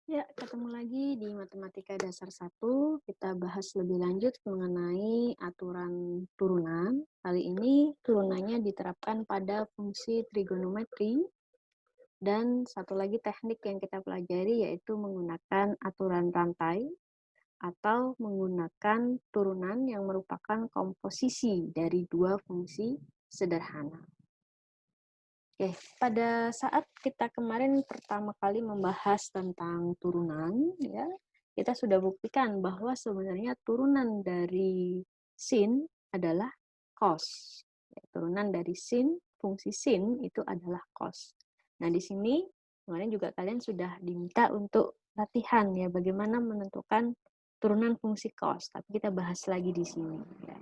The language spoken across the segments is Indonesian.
Ya, ketemu lagi di Matematika Dasar 1. Kita bahas lebih lanjut mengenai aturan turunan. Kali ini turunannya diterapkan pada fungsi trigonometri. Dan satu lagi teknik yang kita pelajari yaitu menggunakan aturan rantai atau menggunakan turunan yang merupakan komposisi dari dua fungsi sederhana. Oke, pada saat kita kemarin pertama kali membahas tentang turunan, ya, kita sudah buktikan bahwa sebenarnya turunan dari sin adalah cos. Ya, turunan dari sin, fungsi sin itu adalah cos. Nah, di sini kemarin juga kalian sudah diminta untuk latihan ya, bagaimana menentukan turunan fungsi cos. Tapi kita bahas lagi di sini. Ya.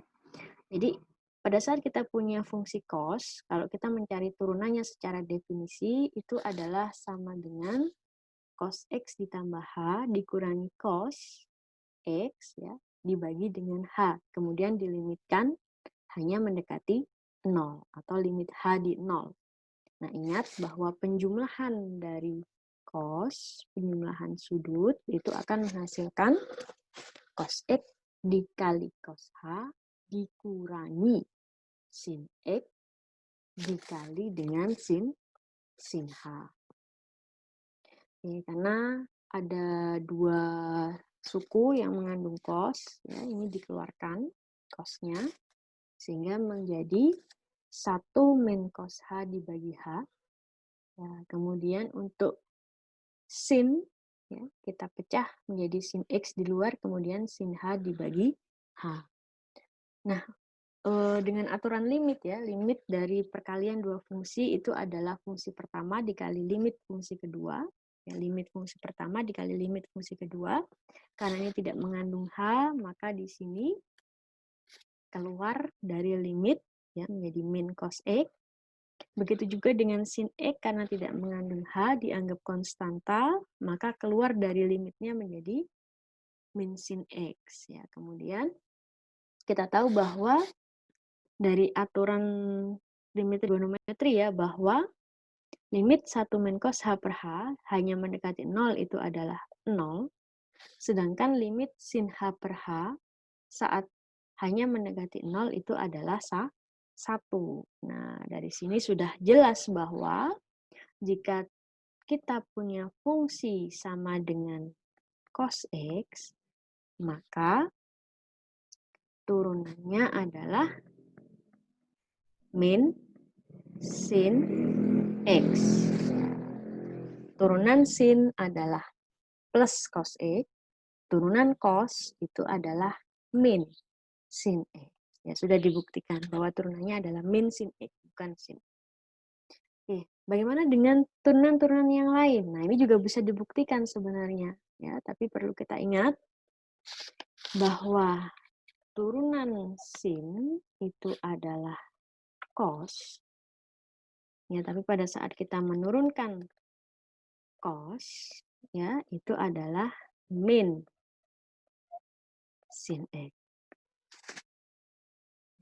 Jadi pada saat kita punya fungsi cos, kalau kita mencari turunannya secara definisi, itu adalah sama dengan cos X ditambah H dikurangi cos X ya, dibagi dengan H. Kemudian dilimitkan hanya mendekati 0 atau limit H di 0. Nah, ingat bahwa penjumlahan dari cos, penjumlahan sudut, itu akan menghasilkan cos X dikali cos H dikurangi sin X dikali dengan sin H. Oke, karena ada dua suku yang mengandung cos, ya, ini dikeluarkan cosnya, sehingga menjadi 1 min cos H dibagi H. Ya, kemudian untuk sin, ya, kita pecah menjadi sin X di luar, kemudian sin H dibagi H. Nah, dengan aturan limit ya, limit dari perkalian dua fungsi itu adalah fungsi pertama dikali limit fungsi kedua. Ya, limit fungsi pertama dikali limit fungsi kedua. Karena ini tidak mengandung H, maka di sini keluar dari limit ya menjadi min cos X. Begitu juga dengan sin X karena tidak mengandung H dianggap konstanta, maka keluar dari limitnya menjadi min sin X ya. Kemudian kita tahu bahwa dari aturan limit trigonometri ya, bahwa limit 1 min cos H per H hanya mendekati 0 itu adalah 0, sedangkan limit sin H per H saat hanya mendekati 0 itu adalah 1. Nah, dari sini sudah jelas bahwa jika kita punya fungsi sama dengan cos X, maka turunannya adalah min sin X. Turunan sin adalah plus cos X, turunan cos itu adalah min sin X. Ya, sudah dibuktikan bahwa turunannya adalah min sin X, bukan sin. Oke, bagaimana dengan turunan-turunan yang lain? Nah, ini juga bisa dibuktikan sebenarnya, ya, tapi perlu kita ingat bahwa turunan sin itu adalah cos. Ya, tapi pada saat kita menurunkan cos, ya, itu adalah min sin X.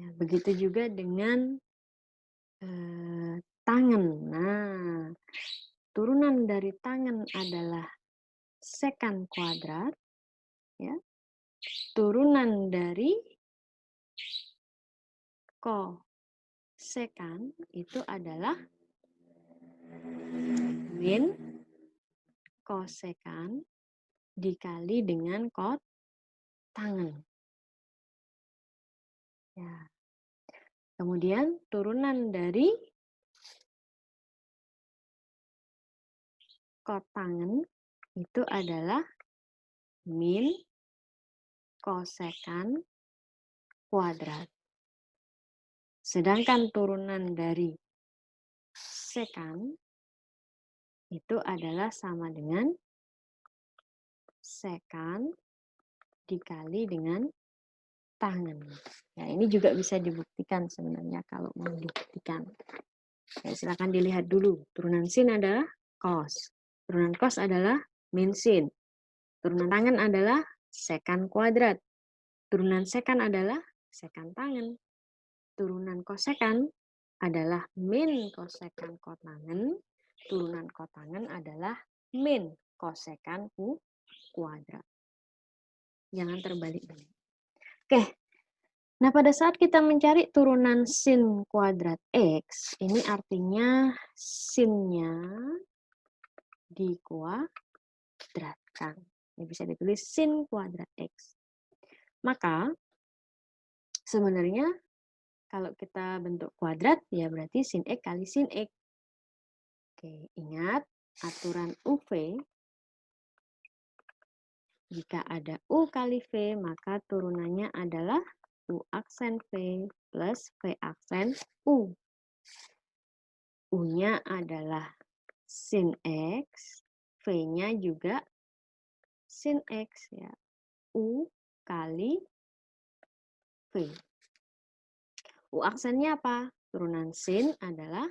Ya, begitu juga dengan tangan. Nah, turunan dari tangan adalah sekan kuadrat. Ya. Turunan dari kosekan itu adalah min kosekan dikali dengan kot tangan. Ya. Kemudian turunan dari kot tangan itu adalah min kosekan kuadrat. Sedangkan turunan dari sekan itu adalah sama dengan sekan dikali dengan tangan. Ya, ini juga bisa dibuktikan sebenarnya kalau mau dibuktikan. Ya, silakan dilihat dulu. Turunan sin adalah cos. Turunan cos adalah min sin. Turunan tangan adalah sekan kuadrat. Turunan sekan adalah sekan tangan. Turunan kosekan adalah min kosekan kotangan. Turunan kotangan adalah min kosekan U kuadrat. Jangan terbalik-balik. Oke, nah pada saat kita mencari turunan sin kuadrat X, ini artinya sinnya dikuadratkan. Ini bisa ditulis sin kuadrat X. Maka sebenarnya kalau kita bentuk kuadrat, ya berarti sin X kali sin X. Oke, ingat aturan UV. Jika ada U kali V, maka turunannya adalah U aksen V plus V aksen U. U-nya adalah sin X, V-nya juga sin X. Ya. U kali V. U aksennya apa? Turunan sin adalah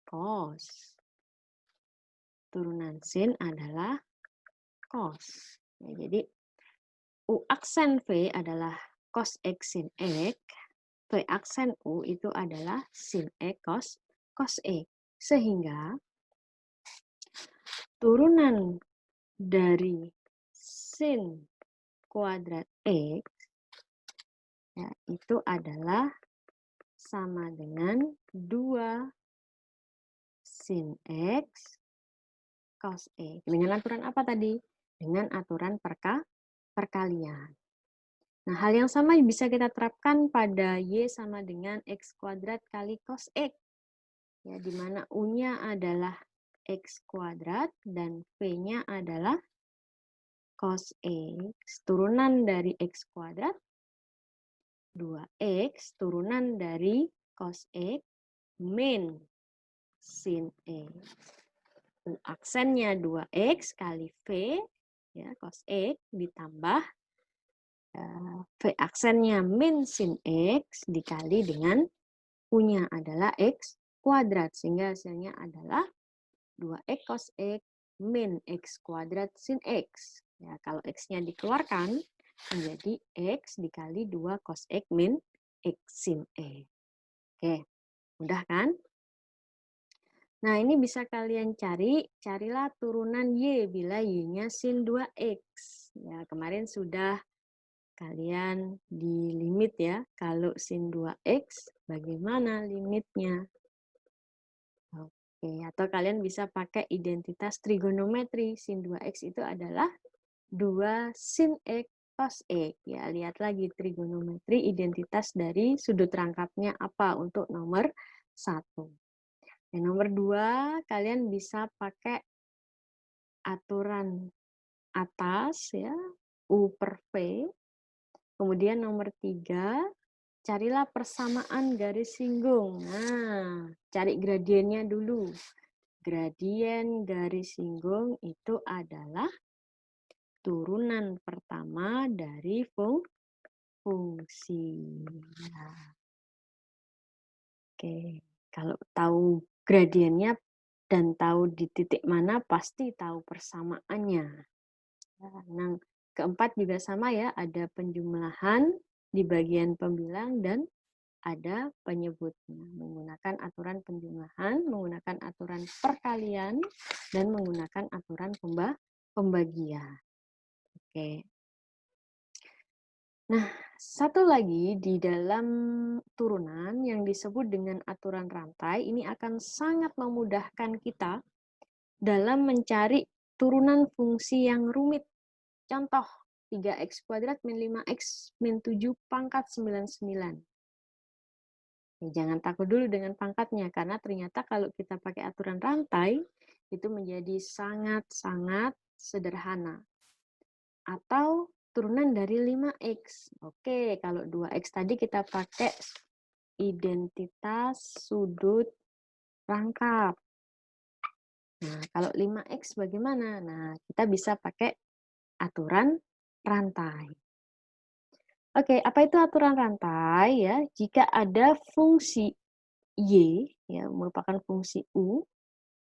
cos. Turunan sin adalah cos. Ya, jadi U aksen V adalah cos X sin X, V aksen U itu adalah sin X cos X. Sehingga turunan dari sin kuadrat X ya, itu adalah sama dengan 2 sin X cos X. Dengan aturan apa tadi? Dengan aturan perkalian. Nah, hal yang sama bisa kita terapkan pada Y sama dengan X kuadrat kali cos X. Ya, di mana U-nya adalah X kuadrat dan V-nya adalah cos X. Turunan dari X kuadrat 2X, turunan dari cos X min sin X. U aksennya 2X kali V, ya, cos X, ditambah V aksennya min sin X dikali dengan U-nya adalah X kuadrat. Sehingga hasilnya adalah 2X cos X min X kuadrat sin X. Ya, kalau X-nya dikeluarkan, menjadi X dikali 2 cos X min X sin X. Oke, mudah kan? Nah, ini bisa kalian carilah turunan Y bila Y-nya sin 2X. Ya, kemarin sudah kalian di limit ya. Kalau sin 2X, bagaimana limitnya? Oke, atau kalian bisa pakai identitas trigonometri. Sin 2X itu adalah 2 sin X cos X. Ya, lihat lagi trigonometri identitas dari sudut rangkapnya apa untuk nomor 1. Dan nomor 2, kalian bisa pakai aturan atas ya, U per V. Kemudian nomor 3, carilah persamaan garis singgung. Nah, cari gradiennya dulu. Gradien garis singgung itu adalah turunan pertama dari fungsi. Nah, oke, kalau tahu gradiennya dan tahu di titik mana, pasti tahu persamaannya. Nah, keempat juga sama ya, ada penjumlahan di bagian pembilang dan ada penyebutnya. Menggunakan aturan penjumlahan, menggunakan aturan perkalian, dan menggunakan aturan pembagian. Oke. Nah, satu lagi di dalam turunan yang disebut dengan aturan rantai, ini akan sangat memudahkan kita dalam mencari turunan fungsi yang rumit. Contoh, 3x kuadrat min 5x min 7 pangkat 99. Ya, jangan takut dulu dengan pangkatnya, karena ternyata kalau kita pakai aturan rantai, itu menjadi sangat-sangat sederhana. Atau turunan dari 5x. Oke, kalau 2x tadi kita pakai identitas sudut rangkap. Nah, kalau 5x bagaimana? Nah, kita bisa pakai aturan rantai. Oke, apa itu aturan rantai ya? Jika ada fungsi y ya merupakan fungsi u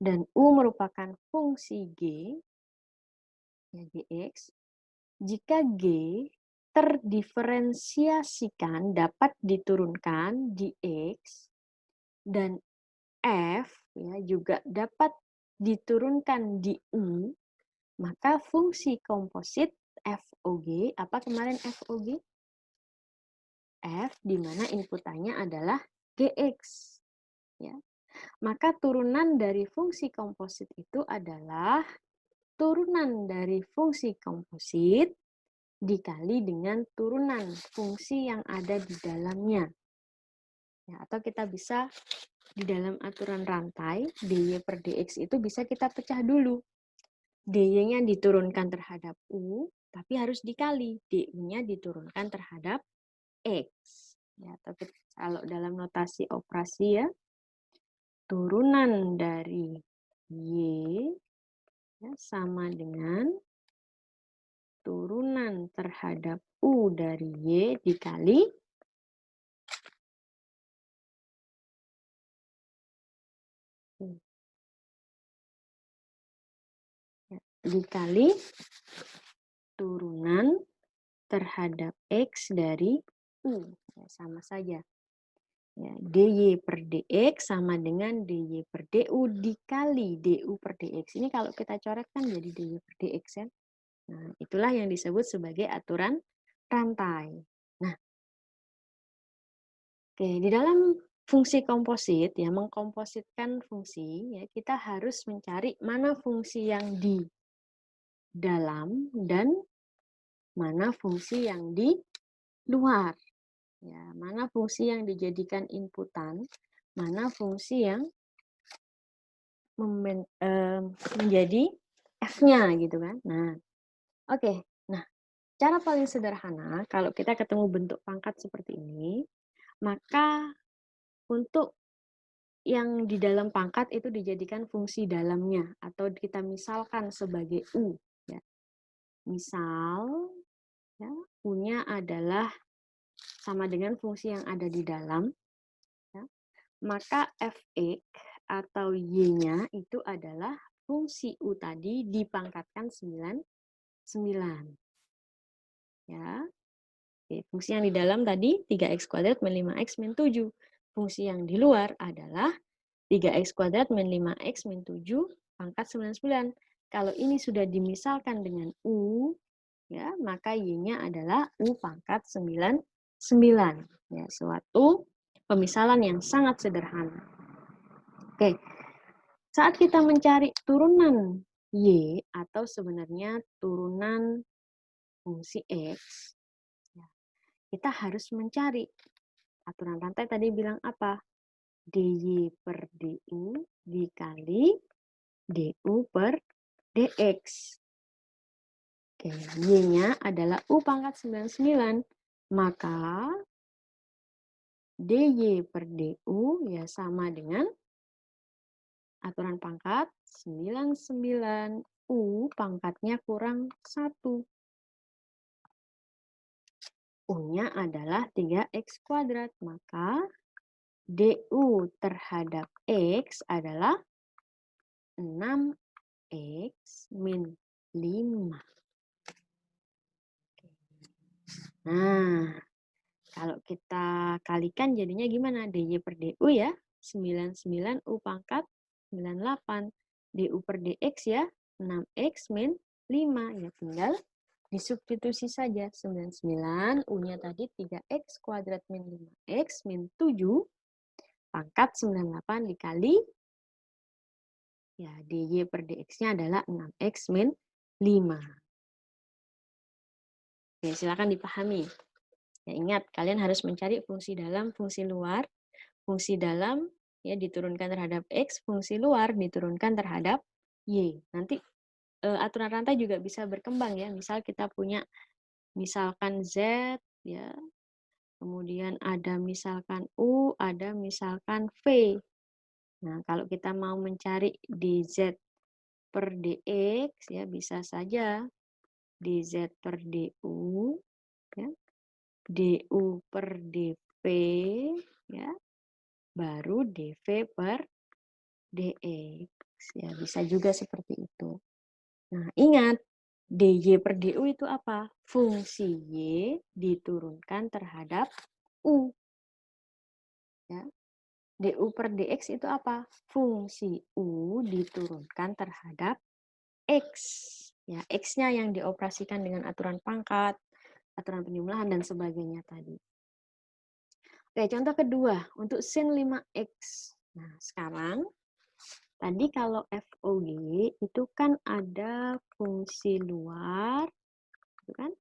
dan u merupakan fungsi g ya gx, jika g terdiferensiasikan dapat diturunkan di x dan f ya juga dapat diturunkan di u, Maka fungsi komposit FOG, apa kemarin FOG? F, di mana inputannya adalah GX. Ya. Maka turunan dari fungsi komposit itu adalah turunan dari fungsi komposit dikali dengan turunan fungsi yang ada di dalamnya. Ya, atau kita bisa di dalam aturan rantai, dy per dx itu bisa kita pecah dulu. dy-nya diturunkan terhadap u, tapi harus dikali. du-nya diturunkan terhadap x. Ya, atau kalau dalam notasi operasi ya, turunan dari y ya, sama dengan turunan terhadap u dari y dikali ya, dikali turunan terhadap x dari u. Ya, sama saja. Ya, dy per dx sama dengan dy per du dikali du per dx. Ini kalau kita coretkan jadi dy per dx ya. Nah, itulah yang disebut sebagai aturan rantai. Nah, oke, di dalam fungsi komposit ya, mengkompositkan fungsi ya, kita harus mencari mana fungsi yang di dalam dan mana fungsi yang di luar. Ya, mana fungsi yang dijadikan inputan, mana fungsi yang menjadi F-nya gitu kan. Nah, oke. Nah, cara paling sederhana kalau kita ketemu bentuk pangkat seperti ini, maka untuk yang di dalam pangkat itu dijadikan fungsi dalamnya atau kita misalkan sebagai U ya. Misal ya, U-nya adalah sama dengan fungsi yang ada di dalam ya. Maka Fx atau Y-nya itu adalah fungsi U tadi dipangkatkan 9. Ya. Oke, fungsi yang di dalam tadi 3x kuadrat min 5x min 7. Fungsi yang di luar adalah 3x kuadrat min 5x min 7 pangkat 99. Kalau ini sudah dimisalkan dengan U, ya, maka Y-nya adalah U pangkat 99. Ya, suatu pemisalan yang sangat sederhana. Oke, saat kita mencari turunan Y atau sebenarnya turunan fungsi X, ya, kita harus mencari aturan rantai tadi bilang apa? dy per du dikali du per dx. Oke, y-nya adalah u pangkat 99. Maka dy per du ya sama dengan aturan pangkat 99. U pangkatnya kurang 1. U-nya adalah 3x kuadrat. Maka du terhadap x adalah 6x min 5. Nah, kalau kita kalikan jadinya gimana? dy per du ya, 99 u pangkat 98. du per dx ya, 6x min 5. Ya tinggal disubstitusi saja. 99, u-nya tadi 3x kuadrat min 5x min 7 pangkat 98 dikali ya dy per dx-nya adalah 6x min 5. Oke, silakan dipahami. Ya, ingat, kalian harus mencari fungsi dalam, fungsi luar. Fungsi dalam ya diturunkan terhadap X, fungsi luar diturunkan terhadap Y. Nanti aturan rantai juga bisa berkembang ya. Misal kita punya misalkan Z ya. Kemudian ada misalkan U, ada misalkan V. Nah, kalau kita mau mencari dz per dx ya bisa saja dz per du ya, du per dv ya, baru dv per dx ya, bisa juga seperti itu. Nah, ingat dy per du itu apa? Fungsi y diturunkan terhadap u ya. Du per dx itu apa? Fungsi u diturunkan terhadap x. Ya, X-nya yang dioperasikan dengan aturan pangkat, aturan penjumlahan, dan sebagainya tadi. Oke, contoh kedua, untuk sin 5X. Nah, sekarang, tadi kalau FOG itu kan ada fungsi luar, gitu kan?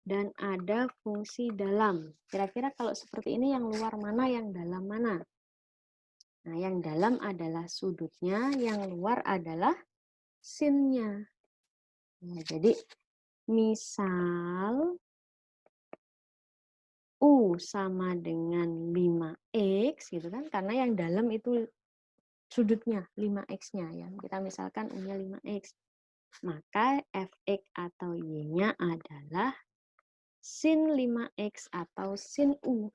Dan ada fungsi dalam. Kira-kira kalau seperti ini yang luar mana, yang dalam mana? Nah, yang dalam adalah sudutnya, yang luar adalah sinnya. Nah, jadi misal U sama dengan 5X gitu kan, karena yang dalam itu sudutnya 5X-nya ya. Kita misalkan U-nya 5X. Maka Fx atau Y-nya adalah sin 5X atau sin U.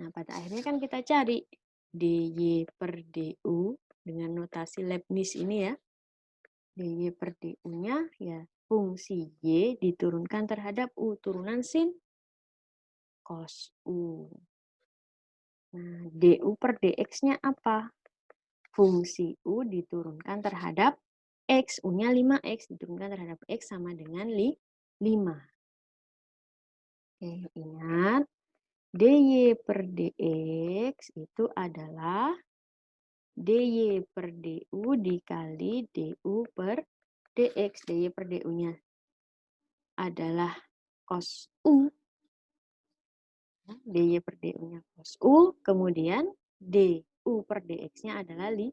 Nah, pada akhirnya kan kita cari dy per du dengan notasi Leibniz ini ya. dy per du-nya ya fungsi y diturunkan terhadap u, turunan sin cos u. Nah, du per dx-nya apa? Fungsi u diturunkan terhadap x, u-nya 5x diturunkan terhadap x sama dengan 5. Oke, ingat dy per dx itu adalah dy per du dikali du per dx. dy per du-nya adalah cos u. dy per du-nya cos u. Kemudian du per dx-nya adalah 5.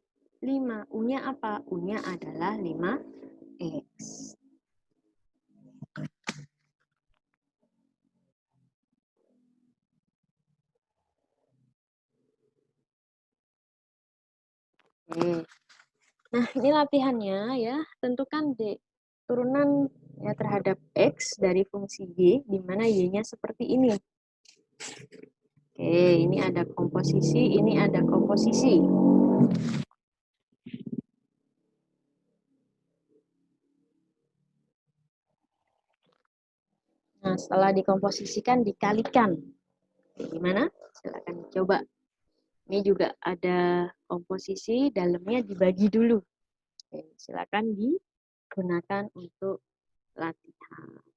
U-nya apa? U-nya adalah 5x. Oke. Nah, ini latihannya ya. Tentukan D turunan ya terhadap X dari fungsi Y, di mana Y-nya seperti ini. Oke, ini ada komposisi, ini ada komposisi. Nah, setelah dikomposisikan, dikalikan. Oke, gimana? Silakan coba. Ini juga ada komposisi, dalamnya dibagi dulu. Oke, silakan digunakan untuk latihan.